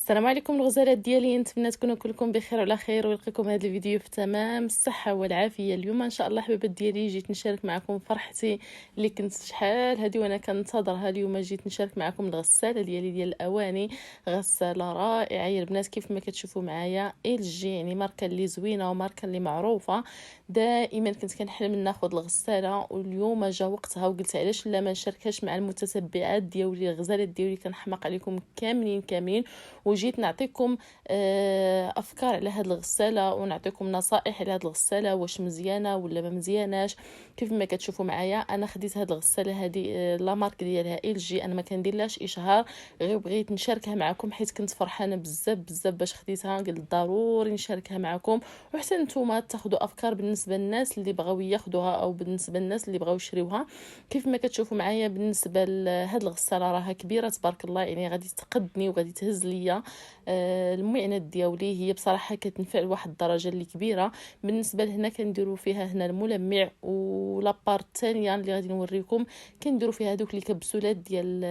السلام عليكم الغزالات ديالي، نتمنى تكونوا كلكم بخير وعلى خير ويلقيكم هذا الفيديو في تمام الصحه والعافيه. اليوم ان شاء الله حبيبات ديالي جيت نشارك معكم فرحتي اللي كنت شحال هذه وانا كنتظرها. اليوم جيت نشارك معكم الغساله ديالي ديال الاواني، غساله رائعه يا البنات كيف ما كتشوفوا معايا. ال جي يعني ماركه اللي زوينه وماركه اللي معروفه. دائما كنت كنحلم ناخذ الغساله، واليوم جا وقتها وقلت علاش لا ما نشاركهاش مع المتتبعات ديالي الغزالات ديالي. كنحماق عليكم كاملين وجيت نعطيكم افكار على هذه الغساله ونعطيكم نصائح على هذه الغساله، واش مزيانه ولا ما مزياناش. كيف ما كتشوفوا معايا انا خديت هذه الغساله هذه لا مارك ديالها ال جي. انا ما كنديرلاش اشهار، غير بغيت نشاركها معكم حيت كنت فرحانه بزاف باش خديتها. قلت ضروري نشاركها معكم وحتى نتوما تاخذوا افكار بالنسبه للناس اللي بغاو ياخذوها او بالنسبه للناس اللي بغاو يشريوها. كيف ما كتشوفوا معايا بالنسبه لهاد الغساله راها كبيره تبارك الله، يعني غادي تقدني وغادي تهز ليا المعاناه ديالي. هي بصراحه كتنفع لواحد الدرجه اللي كبيره. بالنسبه لهنا كنديروا فيها هنا الملمع، ولابار الثانيه اللي غادي نوريكم كنديروا فيها هذوك اللي كبسولات ديال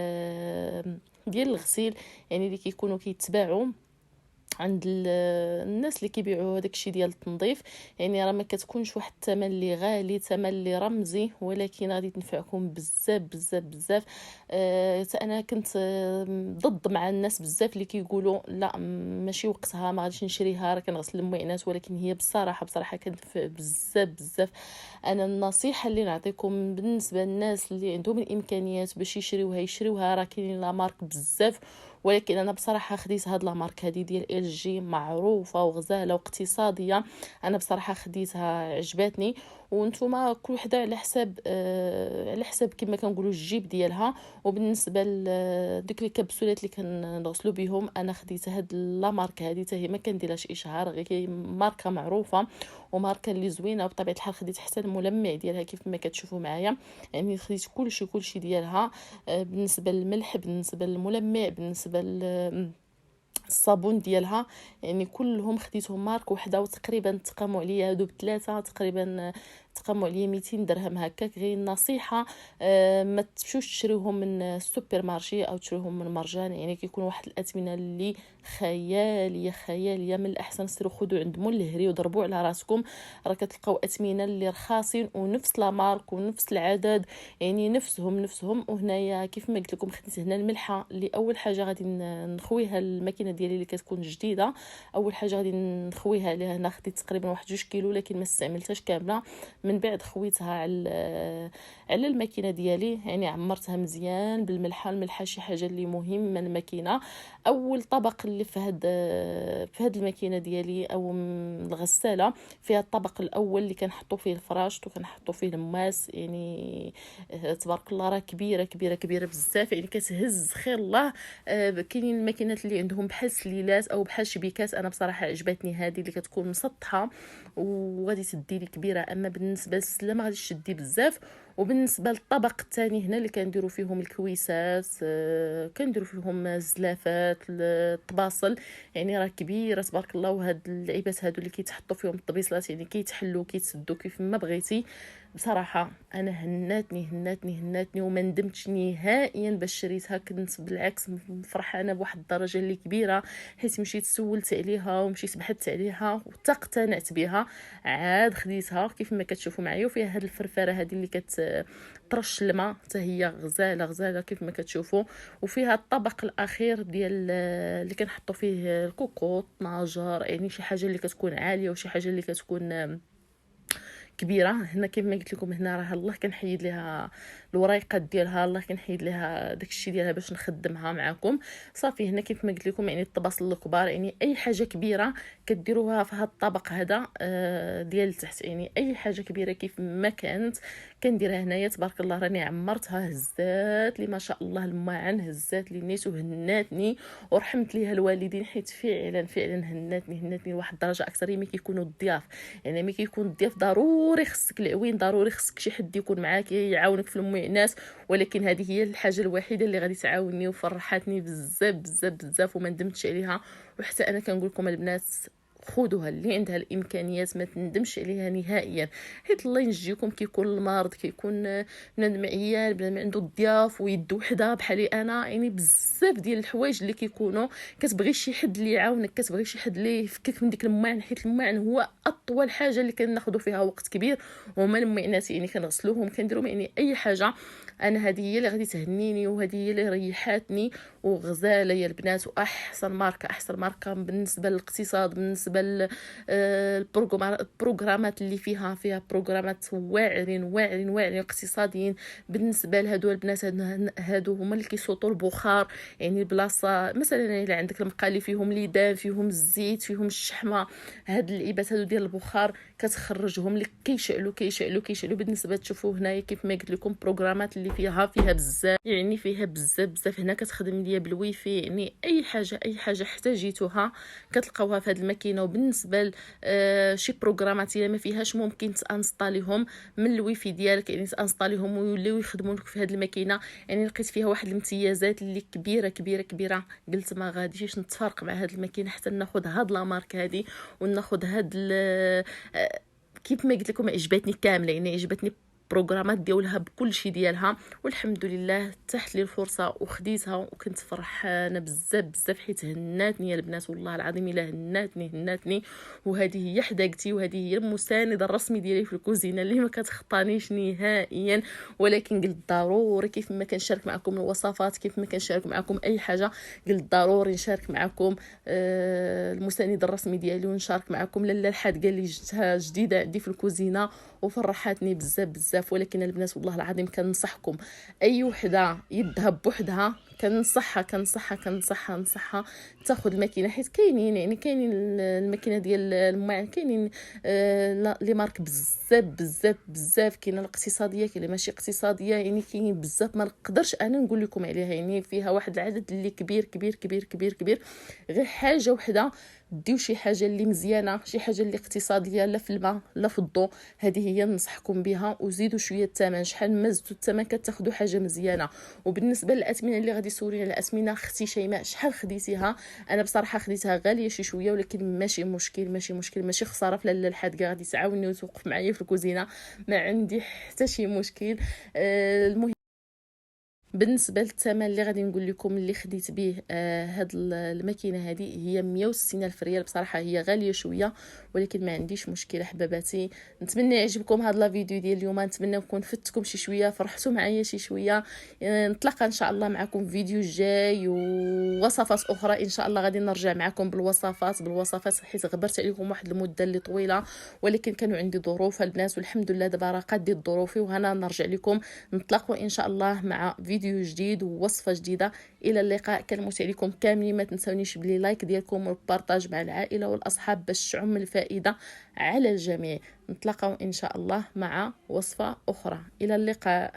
الغسيل، يعني اللي كيكونوا كيتباعوا عند الناس اللي كيبيعوا هذاك الشيء ديال التنظيف. يعني راه ما كتكونش واحد الثمن اللي غالي، ثمن اللي رمزي، ولكن غادي تنفعكم بزاف. انا كنت ضد مع الناس بزاف اللي كيقولوا لا ماشي وقتها ما غاديش نشريها راه كنغسل المعينات، ولكن هي بصراحه كتنفع بزاف. انا النصيحه اللي نعطيكم بالنسبه للناس اللي عندهم الامكانيات باش يشريوها راه كاينين لا مارك بزاف، ولكن انا بصراحه خديت هاد لا مارك هذه ديال ال جي، معروفه وغزاله واقتصاديه. انا بصراحه خديتها عجبتني، وانتم كل وحده على حساب كما كنقولوا الجيب ديالها. وبالنسبه لديك الكبسولات اللي كنغسلوا بهم انا خديت هاد لا مارك هذه حتى هي ما كنديرهاش اشهار، غير هي ماركه معروفه وماركه اللي زوينه. وبطبيعه الحال خديت حتى الملمع ديالها كيف ما كتشوفوا معايا، يعني خديت كلشي ديالها. بالنسبه للملح، بالنسبه للملمع، بالنسبه الصابون ديالها، يعني كلهم خديتهم مارك وحده. وتقريبا تقاموا عليا هادو بثلاثه تقريبا، تقاموا عليا 200 درهم هكاك. غير النصيحه ما تمشوش تشريوهم من السوبر مارشي او تشريوهم من مرجان، يعني كيكون واحد الاثمنه اللي خياليه. من الاحسن سيروا خذوا عند مول الهري وضربوا على راسكم، راه كتلقاو اثمنه اللي رخاصين ونفس لا مارك ونفس العدد، يعني نفسهم. وهنايا كيف ما قلت لكم خديت هنا الملحه اللي اول حاجه غادي نخويها الماكينه ديالي اللي كتكون جديده. اول حاجه غادي نخويها عليها، هنا خديت تقريبا واحد 2 كيلو لكن ما استعملتهاش كامله. من بعد خويتها على الماكينه ديالي، يعني عمرتها مزيان بالملحه. الملحه شي حاجه اللي مهمه الماكينه. اول طبق اللي في هاد الماكينه ديالي او الغساله فيها الطبق الاول اللي كنحطوا فيه الفراش وكنحطوا فيه الماس، يعني تبارك الله راه كبيره بزاف، يعني كتهز خير الله. كاينين الماكينات اللي عندهم بحال سليلات او بحال شبيكات، انا بصراحه عجبتني هذه اللي كتكون مسطحه وغادي تدي لي كبيره. اما بالنسبه للسله ما غاديش تدي بزاف. وبالنسبه للطبق الثاني هنا اللي كنديروا فيهم الكويسات، كنديروا فيهم الزلافات، الطباصل، يعني راه كبيره تبارك الله. وهاد اللعيبات هادو اللي كيتحطوا فيهم الطبيصلات يعني كيتحلوا كيتسدوا كيف ما بغيتي. بصراحه انا هناتني وما ندمتش نهائيا باش شريتها. كنت بالعكس فرحانه بواحد الدرجه اللي كبيره، حيت مشيت سولت عليها ومشيت بحثت عليها وتقتنعت بها. عاد خديتها كيف ما كتشوفوا معايا. وفيها هاد الفرفره هذه اللي كترش الماء حتى هي غزاله كيف ما كتشوفوا. وفيها الطبق الاخير ديال اللي كنحطوا فيه الكوكوط ناجر، يعني شي حاجه اللي كتكون عاليه وشي حاجه اللي كتكون كبيره. هنا كيف ما قلت لكم هنا راه الله كنحيد ليها الوريقات ديالها، الله كنحيد ليها داكشي ديالها باش نخدمها معكم. صافي هنا كيف ما قلت لكم يعني الطباصل الكبار، يعني اي حاجه كبيره كديروها في هذا الطبق هذا ديال تحت، يعني اي حاجه كبيره كيف ما كانت كنديرها هنايا. تبارك الله راني عمرتها، هزات لي ما شاء الله الماعن، هزات لي نيت وهناتني ورحمت ليها الوالدين، حيت فعلا هناتني لواحد الدرجه اكثر. ملي كيكونوا الضياف، يعني ملي كيكون الضياف ضروري خصك العوين، ضروري خصك شي حد يكون معاك يعاونك في المعينات. ولكن هذه هي الحاجه الوحيده اللي غادي تعاوني وفرحتني بزاف وما ندمتش عليها. وحتى انا كنقول لكم البنات خذوها، اللي عندها الامكانيات ما تندمش عليها نهائيا، حيت الله ينجيكم. كيكون المرض، كيكون بنادم عيان، بنادم عنده الضياف ويد وحده بحالي انا، يعني بزاف ديال الحوايج اللي كيكونوا كتبغي شي حد اللي يعاونك، كتبغي شي حد اللي يفكك من ديك المعن، حيت المعن هو اطول حاجه اللي كناخذوا فيها وقت كبير. هما المعينات يعني كنغسلوهم كنديروا يعني اي حاجه. انا هذه هي اللي غادي تهنيني، وهذه هي اللي ريحاتني وغزاله يا البنات. واحسن ماركه، احسن ماركه بالنسبه للاقتصاد، بالنسبه البروغرامات اللي فيها بروغرامات واعرين واعرين واعرين اقتصاديين. بالنسبه لهادو البنات، هادو هما اللي كيصوتوا البخار، يعني البلاصه مثلا الا عندك المقالي فيهم ليدان، فيهم الزيت، فيهم الشحمه، هاد اللعيبات هادو ديال البخار كتخرجهم لك كيشعلوا كيشعلوا كيشعلوا. بالنسبه تشوفوا هنايا كيف ما قلت لكم بروغرامات اللي فيها بزاف، يعني فيها بزاف بزاف. هنا كتخدم ليا بالويفي، يعني اي حاجه احتاجيتوها كتلقاوها في هذه الماكينه. وبالنسبه شي بروغرامات الا ما فيهاش ممكن تانستاليهم من الويفي ديالك، يعني تانستاليهم ويوليو يخدموا لك في هذه الماكينه. يعني لقيت فيها واحد الامتيازات اللي كبيره كبيره كبيره، قلت ما غاديش نتفرق مع هذه الماكينه حتى ناخذ هاد لا مارك هذه وناخذ هاد كيف ما قلت لكم عجبتني كامله، يعني عجبتني بروغرامات ديالها بكل شيء ديالها. والحمد لله تحت لي الفرصه وخديتها، وكنت فرحانه بزاف بزاف حيت هناتني يا البنات، والله العظيم الا هناتني. وهذه هي حداقتي، وهذه هي المسانده الرسمي ديالي في الكوزينه اللي ما كتخطانيش نهائيا. ولكن قلت ضروري كيف ما كنشارك معكم الوصفات، كيف ما كنشارك معكم اي حاجه، قلت ضروري نشارك معكم المساند الرسمي ديالي، ونشارك معكم لاله الحادقه اللي جبتها جديده عندي في الكوزينه وفرحاتني بزاف بزاف. ولكن البنات والله العظيم كنصحكم اي وحده يدها بوحدها، كنصحها تاخذ الماكينه، حيت كاينين الماكينه ديال الماعن، كاينين لي مارك بزاف. كاينه الاقتصاديه، كاينه ماشي اقتصاديه، يعني كاينين بزاف ما نقدرش انا نقول لكم عليها. يعني فيها واحد العدد اللي كبير كبير كبير كبير كبير. غير حاجه وحده ديو شي حاجه اللي مزيانه، شي حاجه اللي اقتصاديه، لا في الماء لا في الضوء، هذه هي ننصحكم بها. وزيدوا شويه الثمن، شحال ما زدتوا الثمن كتاخذوا حاجه مزيانه. وبالنسبه للاثمنه اللي غادي تسولي على الاثمنه، اختي شيماء شحال خديتيها؟ انا بصراحه خديتها غاليه شي شويه، ولكن ماشي مشكل ماشي خساره في لاله الحادقه، غادي تعاوني وتوقف معايا في الكوزينه، ما عندي حتى شي مشكل. المهم بالنسبه للثمن اللي غادي نقول لكم اللي خديت به هاد الماكينه هذه، هي 160 الف ريال. بصراحه هي غاليه شويه، ولكن ما عنديش مشكله حباباتي. نتمنى يعجبكم هاد لا فيديو ديال اليوم، نتمنى نكون فدتكم شي شويه، فرحتوا معايا شي شويه. نتلاقى ان شاء الله معكم في فيديو جاي ووصفات اخرى ان شاء الله. غادي نرجع معكم بالوصفات حيت غبرت عليكم واحد المده اللي طويله، ولكن كانوا عندي ظروف البنات، والحمد لله دابا راه قديت ظروفي وهنا نرجع لكم. نتلاقوا ان شاء الله مع فيديو جديد ووصفه جديده. الى اللقاء، كنموت عليكم كاملين. ما تنسونيش بلي لايك ديالكم والبارطاج مع العائله والاصحاب باش تعم الفائده على الجميع. نتلاقوا ان شاء الله مع وصفه اخرى. الى اللقاء.